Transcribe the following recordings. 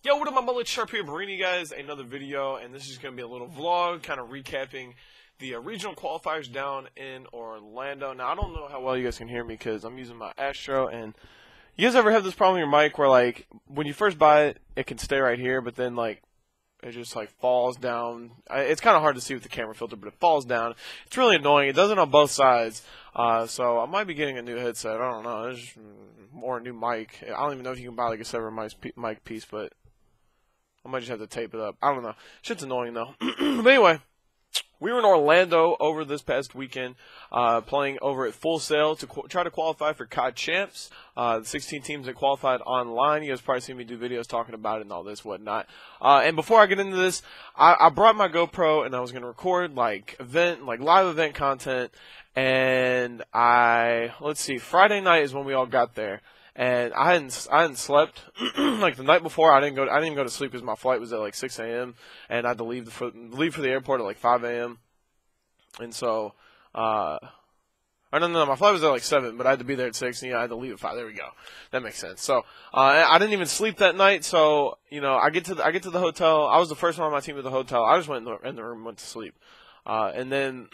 Yo, what up, my mullet sharp here, bringing you guys another video, and this is going to be a little vlog, kind of recapping the regional qualifiers down in Orlando. Now, I don't know how well you guys can hear me because I'm using my Astro, and you guys ever have this problem with your mic where, like, when you first buy it, it can stay right here, but then, like, it just, like, falls down. It's kind of hard to see with the camera filter, but it falls down. It's really annoying. It does it on both sides, so I might be getting a new headset. I don't know. Or a new mic. I don't even know if you can buy, like, a separate mic piece, but I might just have to tape it up. I don't know. Shit's annoying, though. But anyway, we were in Orlando over this past weekend, playing over at Full Sail to try to qualify for COD CHAMPS. The 16 teams that qualified online. You guys probably seen me do videos talking about it and all this, whatnot. And before I get into this, I brought my GoPro and I was going to record like live event content. And let's see, Friday night is when we all got there. And I hadn't slept like the night before. I didn't even go to sleep because my flight was at like 6 a.m. and I had to leave for the airport at like 5 a.m. And so, no, my flight was at like 7, but I had to be there at 6. And I had to leave at 5. There we go. That makes sense. So, I didn't even sleep that night. So, I get to the hotel. I was the first one on my team to the hotel. I just went in the room and went to sleep. And then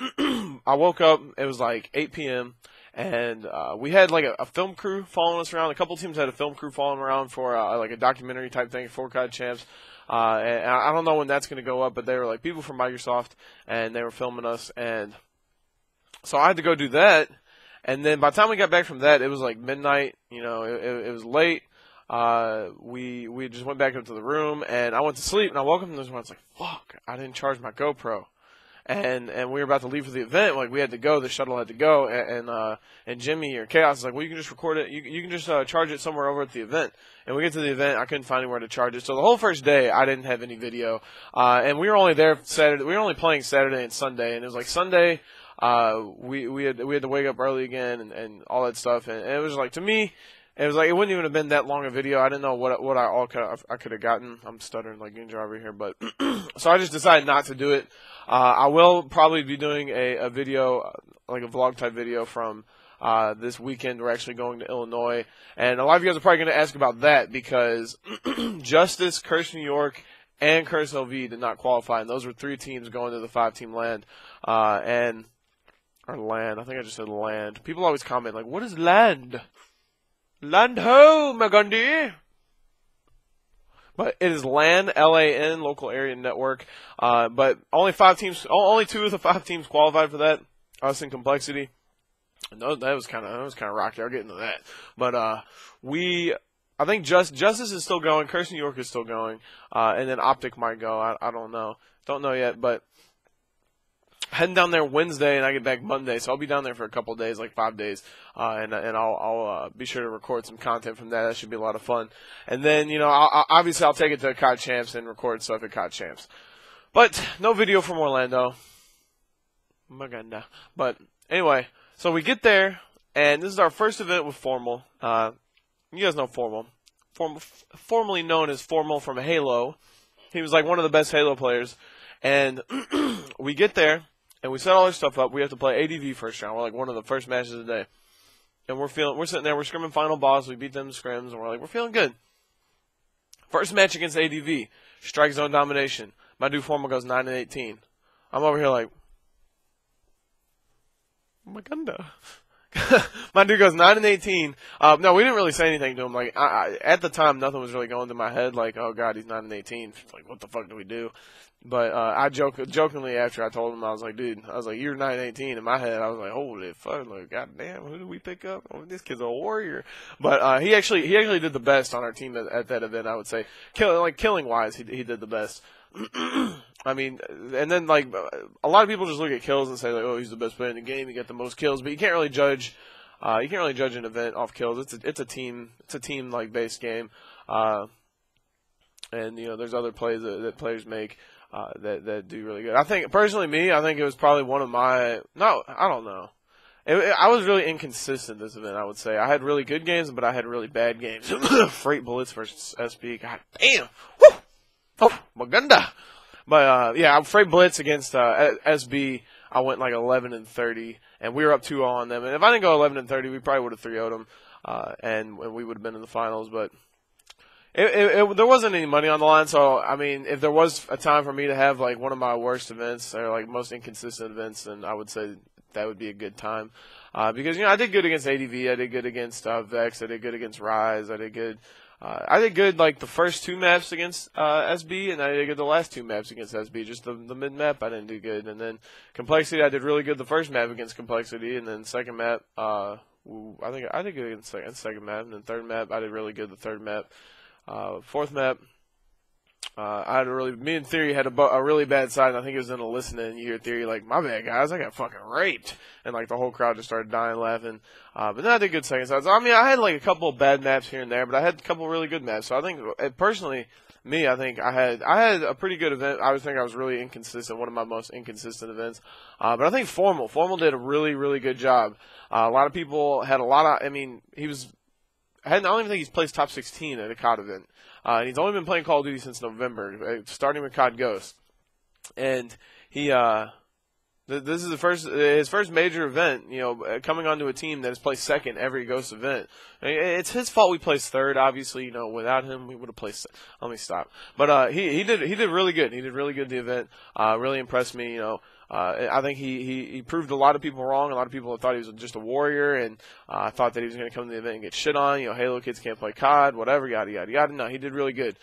I woke up. It was like 8 p.m. And we had like a film crew following us around. A couple teams had a film crew following around for like a documentary type thing for COD Champs. And I don't know when that's going to go up, but they were like people from Microsoft, and they were filming us. And so I had to go do that. And then by the time we got back from that, it was like midnight. It was late. We just went back up to the room, and I went to sleep. And I woke up and this one, I was like, fuck, I didn't charge my GoPro. And we were about to leave for the event. Like, we had to go. The shuttle had to go. And Jimmy or Chaos is like, well, you can just record it. You can just charge it somewhere over at the event. And we get to the event. I couldn't find anywhere to charge it. So the whole first day, I didn't have any video. And we were only there Saturday. We were only playing Saturday and Sunday. And it was like Sunday, we had to wake up early again and all that stuff. And it was like, to me, it was like, it wouldn't even have been that long a video. I didn't know what I could have gotten. I'm stuttering like Ninja over here, but so I just decided not to do it. I will probably be doing a video, like a vlog type video from this weekend. We're actually going to Illinois, and a lot of you guys are probably going to ask about that because Justice, Curse New York, and Curse LV did not qualify, and those were 3 teams going to the 5-team land. Or land. I think I just said land. People always comment like, "What is land?" Land ho, Magundi. But it is LAN, LAN, local area network. But only 5 teams, only 2 of the 5 teams qualified for that. Us in Complexity. And that was kind of rocky. I'll get into that. But I think Justice is still going. Curse New York is still going. And then Optic might go. I don't know. Don't know yet. But heading down there Wednesday, and I get back Monday, so I'll be down there for a couple of days, like 5 days, and I'll be sure to record some content from that. That should be a lot of fun. And then, obviously I'll take it to COD Champs and record stuff at COD Champs. But no video from Orlando. Maganda. But anyway, so we get there, and this is our first event with Formal. You guys know Formal. Formerly known as Formal from Halo. He was like one of the best Halo players. And we get there. And we set all our stuff up. We have to play ADV first round. We're like one of the first matches of the day. And we're sitting there, we're scrimming final boss. We beat them scrims, and we're feeling good. First match against ADV, strike zone domination. My dude Formal goes 9-18. I'm over here like, oh my god. My dude goes 9-18. No, we didn't really say anything to him. Like, at the time, nothing was really going through my head. Like, oh god, he's 9-18. Like, what the fuck do we do? But I jokingly after I told him, I was like, dude, you're 9-18. In my head, I was like, holy fuck, like, goddamn, who did we pick up? Oh, this kid's a warrior. But he actually did the best on our team at that event. I would say, killing wise, he did the best. I mean, and then like a lot of people just look at kills and say like, oh, he's the best player in the game. He got the most kills, but you can't really judge. You can't really judge an event off kills. It's a team like based game. And there's other plays that players make that do really good. I think personally, I think it was probably one of my. No, I don't know. I was really inconsistent this event, I would say. I had really good games, but I had really bad games. Freight Bullets versus SB. God damn. Woo! Oh, Maganda. But, yeah, Freight Blitz against SB, I went like 11-30, and we were up 2-0 on them. And if I didn't go 11-30, we probably would have 3-0'd them, and we would have been in the finals. But there wasn't any money on the line, so I mean, if there was a time for me to have like one of my worst events or like most inconsistent events, then I would say that would be a good time. Because I did good against ADV, I did good against Vex, I did good against Rise, I did good. I did good like the first 2 maps against SB, and I did good the last 2 maps against SB. Just the mid map I didn't do good, and then Complexity I did really good the first map against Complexity, and then second map I think I did good against second map, and then third map I did really good the third map. Fourth map, me and Theory had a really bad side, and I think it was in a listening, and you hear Theory like, my bad guys, I got fucking raped, and like the whole crowd just started dying laughing, but then I did good second sides. I mean, I had like a couple of bad maps here and there, but I had a couple of really good maps, so I think, personally, I think I had a pretty good event. I think I was really inconsistent, one of my most inconsistent events, but I think Formal did a really, really good job. A lot of people had I mean, I don't even think he's placed top 16 at a COD event. And he's only been playing Call of Duty since November, starting with COD Ghost. And he, this is his first major event, coming onto a team that has placed second every Ghost event. I mean, it's his fault we placed third. Obviously, without him, we would have placed. Let me stop. But he did really good. He did really good the event. Really impressed me. I think he proved a lot of people wrong. A lot of people thought he was just a warrior, and thought that he was going to come to the event and get shit on. Halo kids can't play COD, whatever, yada yada yada. No, he did really good.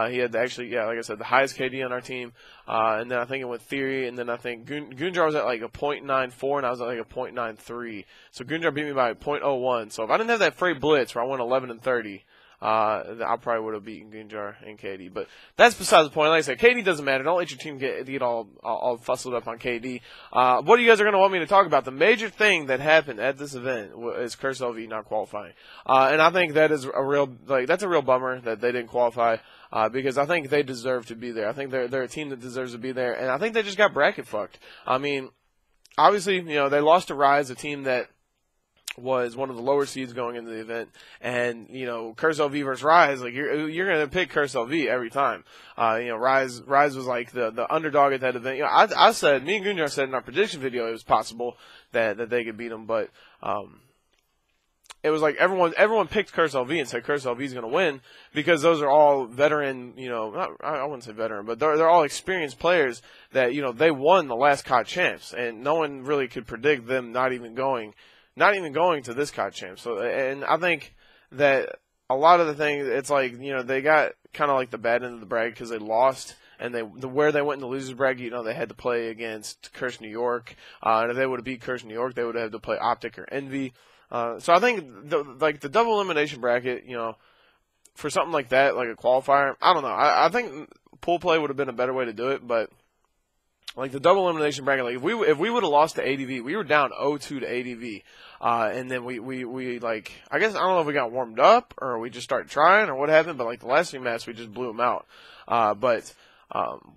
He had actually, like I said, the highest KD on our team. And then I think it went Theory, and then I think Gunjar was at like a .94, and I was at like a .93. So Gunjar beat me by .01. So if I didn't have that Frey Blitz where I went 11-30. I probably would have beaten Gunjar and KD, but that's besides the point. Like I said, KD doesn't matter. Don't let your team get all fussed up on KD. What you guys are going to want me to talk about? The major thing that happened at this event is Curse LV not qualifying, and I think that is that's a real bummer that they didn't qualify. Because I think they deserve to be there. I think they're a team that deserves to be there, and I think they just got bracket fucked. I mean, obviously, they lost to Rise, a team that was one of the lower seeds going into the event, and Curse LV versus Rise, like you're gonna pick Curse LV every time. Rise was like the underdog at that event. I said, me and Gunjar said in our prediction video it was possible that they could beat them, but it was like everyone picked Curse LV and said Curse LV is gonna win because those are all veteran, I wouldn't say veteran, but they're all experienced players that they won the last COD Champs, and no one really could predict them not even going to this COD Champs. So, and I think that a lot of the things, it's like, they got kind of like the bad end of the brag because they lost, and where they went in the losers bracket, they had to play against Curse New York, and if they would have beat Curse New York, they would have had to play Optic or Envy. So I think the double elimination bracket, for something like that, like a qualifier, I don't know. I think pool play would have been a better way to do it, but like the double elimination bracket, like if we would have lost to ADV, we were down 0-2 to ADV, and then we like, I guess I don't know if we got warmed up or we just started trying or what happened, but like the last 3 matches we just blew them out. But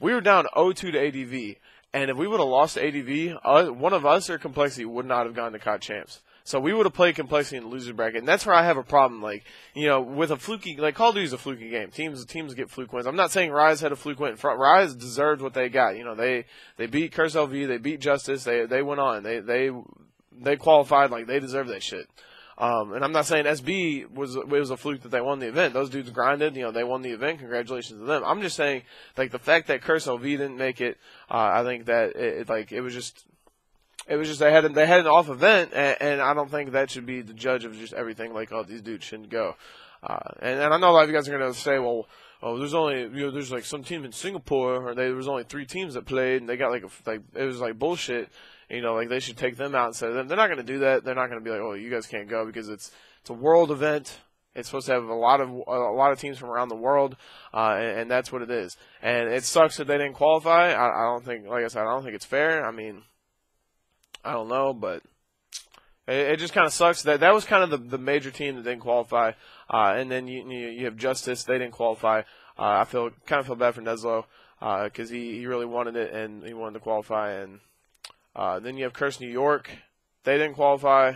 we were down 0-2 to ADV, and if we would have lost to ADV, one of us or Complexity would not have gone to COD Champs. So we would have played Complexity in the loser bracket, and that's where I have a problem. Like, with a fluky, like Call of Duty is a fluky game. Teams get fluke wins. I'm not saying Rise had a fluke win. Rise deserved what they got. They beat Curse LV, they beat Justice, they went on. They qualified, like they deserve that shit. And I'm not saying SB was a fluke that they won the event. Those dudes grinded, they won the event. Congratulations to them. I'm just saying, like, the fact that Curse LV didn't make it, I think that it was just they had an off event, and I don't think that should be the judge of just everything. Like, oh, these dudes shouldn't go. And I know a lot of you guys are gonna say, well, there's only there's like some team in Singapore, or there was only 3 teams that played, and they got it was like bullshit. Like they should take them out and say they're not gonna do that. They're not gonna be like, oh, you guys can't go because it's a world event. It's supposed to have a lot of teams from around the world, and that's what it is. And it sucks that they didn't qualify. I don't think, like I said, I don't think it's fair. I mean, I don't know, but it just kind of sucks. That was kind of the major team that didn't qualify. And then you have Justice. They didn't qualify. I kind of feel bad for Neslo because he really wanted it and he wanted to qualify. And then you have Curse New York. They didn't qualify.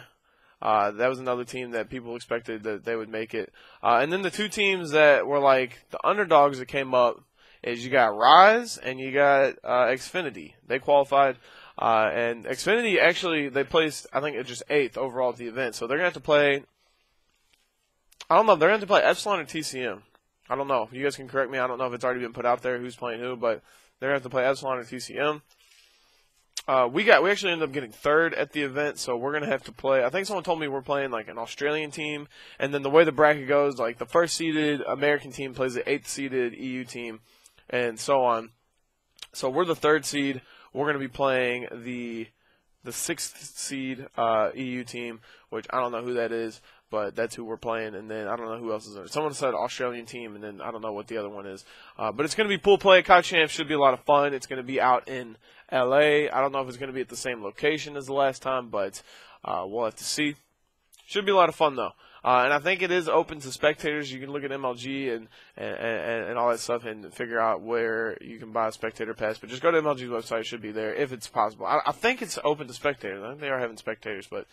That was another team that people expected that they would make it. And then the 2 teams that were like the underdogs that came up is you got Rise and you got Xfinity. They qualified. And Xfinity actually, they placed, I think it's just 8th overall at the event. So they're going to have to play, I don't know, they're going to have to play Epsilon or TCM. I don't know. You guys can correct me. I don't know if it's already been put out there who's playing who, but they're going to have to play Epsilon or TCM. We actually ended up getting third at the event, so we're going to have to play. I think someone told me we're playing like an Australian team, and then the way the bracket goes, like the first seeded American team plays the 8th seeded EU team, and so on. So we're the 3rd seed. We're going to be playing the 6th seed EU team, which I don't know who that is, but that's who we're playing. And then I don't know who else is there. Someone said Australian team, and then I don't know what the other one is. But it's going to be pool play. COD CHAMPS should be a lot of fun. It's going to be out in LA. I don't know if it's going to be at the same location as the last time, but we'll have to see. Should be a lot of fun, though. And I think it is open to spectators. You can look at MLG and all that stuff and figure out where you can buy a spectator pass. But just go to MLG's website. It should be there if it's possible. I think it's open to spectators. I think they are having spectators. But,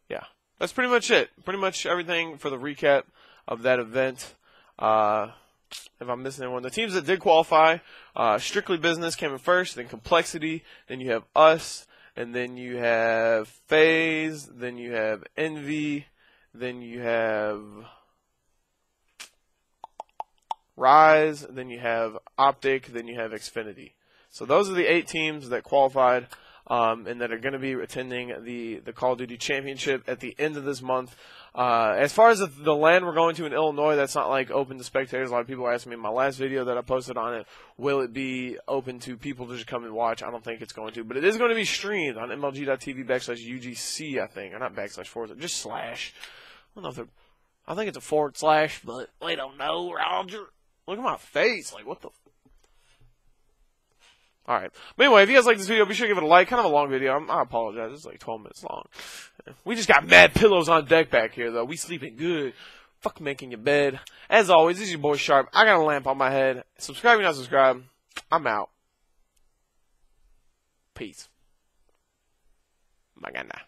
yeah. That's pretty much it. Pretty much everything for the recap of that event. If I'm missing anyone. The teams that did qualify, Strictly Business came in first, then Complexity, then you have us, and then you have FaZe, then you have Envy, then you have Rise, then you have Optic, then you have Xfinity. So those are the 8 teams that qualified and that are going to be attending the Call of Duty Championship at the end of this month. As far as the land we're going to in Illinois, that's not like open to spectators. A lot of people are asking me in my last video that I posted on it, will it be open to people to just come and watch? I don't think it's going to, but it is going to be streamed on MLG.TV/UGC, I think, or not /forward, just slash. I don't know if they're, I think it's a /, but we don't know, Roger. Look at my face, like what the. Alright. But anyway, if you guys like this video, be sure to give it a like. Kind of a long video. I apologize. It's like 12 minutes long. We just got mad pillows on deck back here, though. We sleeping good. Fuck making your bed. As always, this is your boy Sharp. I got a lamp on my head. Subscribe if you're not subscribed. I'm out. Peace. Maganda.